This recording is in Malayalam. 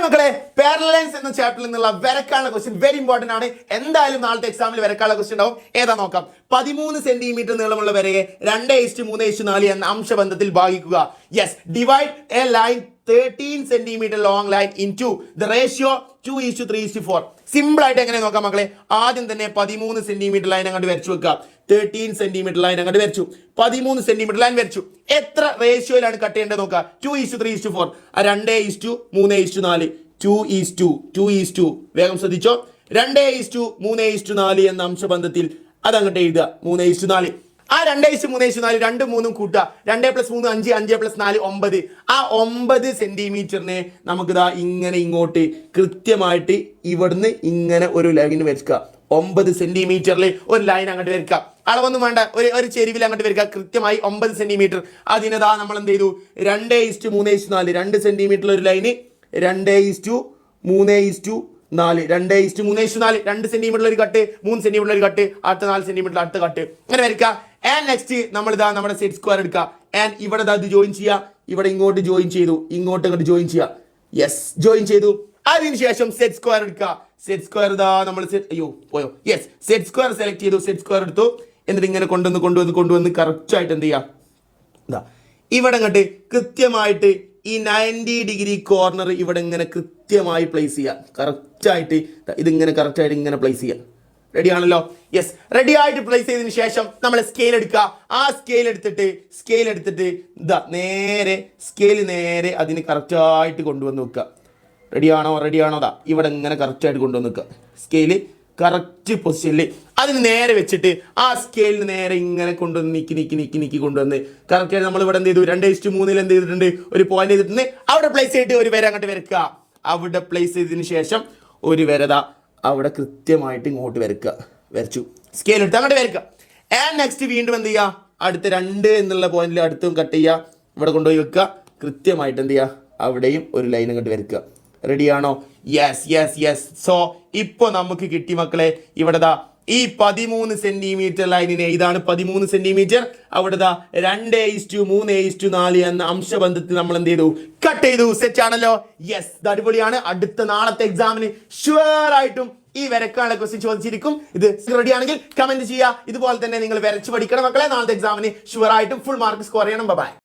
മക്കളെ പാരലലൈൻസ് എന്ന ചാപ്റ്ററിൽ നിന്നുള്ള വരക്കാനുള്ള ക്വസ്റ്റ്യൻ വെരി ഇമ്പോർട്ടന്റ് ആണ്. എന്തായാലും നാളത്തെ എക്സാമിൽ വരക്കാനുള്ള ക്വസ്റ്റ്യൻ ഉണ്ടാവും. ഏതാ നോക്കാം. 13 സെന്റിമീറ്റർ നീളമുള്ള വരയെ 2:3:4 എന്ന അംശബന്ധത്തിൽ ഭാഗിക്കുക. Yes, divide a line 13 centimetre long line into the ratio 2:3:4. Simple ആയിട്ട് എങ്ങനെ നോക്കാം മക്കളെ. ആദ്യം തന്നെ 13 സെന്റിമീറ്റർ ലൈൻ അങ്ങോട്ട് വരച്ചു വെക്കുക. 13 സെന്റിമീറ്റർ ലൈൻ അങ്ങോട്ട് വരച്ചു. 13 സെന്റിമീറ്റർ ലൈൻ വരച്ചു. എത്ര റേഷ്യോയിലാണ് കട്ട് ചെയ്യേണ്ടത് നോക്കുക. 2:3:4. 2:3:4. 2:2. വേഗം ശ്രദ്ധിച്ചോ. 2:3:4 എന്ന അംശബന്ധത്തിൽ അതങ്ങോട്ട് എഴുതുക. 3:4. ആ 2:3:4 2 3 കൂട്ടുക. 2 + 3 5, 5 + 4 9. ആ 9 സെന്റിമീറ്ററിനെ നമുക്ക് ഇതാ ഇങ്ങനെ ഇങ്ങോട്ട് കൃത്യമായിട്ട് ഇവിടുന്ന് ഇങ്ങനെ ഒരു ലൈൻ വരയ്ക്കുക. 9 സെന്റിമീറ്ററിൽ ഒരു ലൈൻ അങ്ങോട്ട് വരയ്ക്കുക. അളവൊന്നും വേണ്ട, ഒരു ചെരിവിൽ അങ്ങോട്ട് വരയ്ക്കുക. കൃത്യമായി 9 സെന്റിമീറ്റർ. അതിനതാ നമ്മൾ എന്ത് ചെയ്തു. 2:3:4. 2 സെന്റിമീറ്ററിൽ ഒരു ലൈന്. 2:3:4. 2:3:4. 2 സെന്റിമീറ്റർ ഒരു കട്ട്, 3 സെന്റിമീറ്റർ ഒരു കട്ട്, അടുത്ത 4 സെന്റിമീറ്റർ അടുത്ത കട്ട്, അങ്ങനെ വരയ്ക്കുക. ആൻഡ് നെക്സ്റ്റ് നമ്മൾ ഇതാ നമ്മുടെ സെറ്റ് സ്ക്വയർ എടുക്കുക. ആൻഡ് ഇവിടെ ഇത് ജോയിൻ ചെയ്യുക. ഇവിടെ ഇങ്ങോട്ട് ജോയിൻ ചെയ്തു, ഇങ്ങോട്ട് ഇങ്ങോട്ട് ജോയിൻ ചെയ്യുക. യെസ്, ജോയിൻ ചെയ്തു. അതിനുശേഷം സെറ്റ് സ്ക്വയർ എടുക്കുക. സെറ്റ് സ്ക്വയർ ഇതാ നമ്മൾ പോയോ. യെസ്, സെറ്റ് സ്ക്വയർ സെലക്ട് ചെയ്തു. സെറ്റ് സ്ക്വയർ എടുത്തു. എന്നിട്ട് ഇങ്ങനെ കൊണ്ടുവന്ന് കറക്റ്റ് ആയിട്ട് എന്ത് ചെയ്യുക. ഇതാ ഇവിടെ ഇങ്ങോട്ട് കൃത്യമായിട്ട് ഈ 90 ഡിഗ്രി കോർണർ ഇവിടെ ഇങ്ങനെ കൃത്യമായി പ്ലേസ് ചെയ്യുക. കറക്റ്റായിട്ട് ഇതിങ്ങനെ കറക്റ്റായിട്ട് ഇങ്ങനെ പ്ലേസ് ചെയ്യുക. റെഡി ആണല്ലോ. യെസ്, റെഡി ആയിട്ട് പ്ലേസ് ചെയ്തതിന് ശേഷം നമ്മൾ സ്കെയിൽ എടുക്കുക. ആ സ്കെയിൽ എടുത്തിട്ട് ഇതാ നേരെ സ്കെയിൽ നേരെ അതിന് കറക്റ്റായിട്ട് കൊണ്ടുവന്ന് വെക്കുക. റെഡിയാണോ. ദാ ഇവിടെ ഇങ്ങനെ കറക്റ്റായിട്ട് കൊണ്ടുവന്ന് വെക്കുക. സ്കെയിൽ കറക്റ്റ് പൊസിഷനിൽ അതിന് നേരെ വെച്ചിട്ട് ആ സ്കെയിലിന് നേരെ ഇങ്ങനെ കൊണ്ടുവന്ന് നീക്കി കൊണ്ടുവന്ന് കറക്റ്റായിട്ട് നമ്മൾ ഇവിടെ എന്ത് ചെയ്തു. 2:3 എന്ത് ചെയ്തിട്ടുണ്ട്, ഒരു പോയിന്റ് ചെയ്തിട്ടുണ്ട്. അവിടെ പ്ലേസ് ചെയ്തിട്ട് ഒരു വര അങ്ങോട്ട് വരക്കുക. അവിടെ പ്ലേസ് ചെയ്തതിന് ശേഷം ഒരു വരതാ അവിടെ കൃത്യമായിട്ട് ഇങ്ങോട്ട് വരച്ചു. സ്കെയിൽ എടുത്ത് അങ്ങോട്ട് വരക്കുക. ആൻഡ് നെക്സ്റ്റ് വീണ്ടും എന്ത് ചെയ്യുക. അടുത്ത 2 എന്നുള്ള പോയിന്റിൽ അടുത്തും കട്ട് ചെയ്യുക. ഇവിടെ കൊണ്ടുപോയി വെക്കുക. കൃത്യമായിട്ട് എന്ത് ചെയ്യുക, അവിടെയും ഒരു ലൈൻ അങ്ങോട്ട് വരക്കുക. റെഡിയാണോ. യെസ്. സോ ഇപ്പൊ നമുക്ക് കിട്ടി മക്കളെ. ഇവിടെ ദാ ഈ 13 സെന്റിമീറ്റർ ലൈനിനെ, ഇതാണ് 13 സെന്റിമീറ്റർ. അവിടെ ദാ 2:3:4 എന്ന അംശബന്ധത്തിൽ നമ്മൾ എന്ത് ചെയ്തു, കട്ട് ചെയ്തു. സെറ്റ് ആണല്ലോ. യെസ്, അടിപൊളിയാണ്. അടുത്ത നാളത്തെ എക്സാമിന് ഷുവർ ആയിട്ടും ഈ വരക്കാനുള്ള ക്വസ്റ്റ്യൻ ചോദിച്ചിരിക്കും. ഇത് റെഡി ആണെങ്കിൽ കമന്റ് ചെയ്യുക. ഇതുപോലെ തന്നെ നിങ്ങൾ വരച്ച് പഠിക്കണം മക്കളെ. നാളത്തെ എക്സാമിന് ഷുവർ ആയിട്ടും ഫുൾ മാർക്ക് സ്കോർ ചെയ്യണം. ബൈ.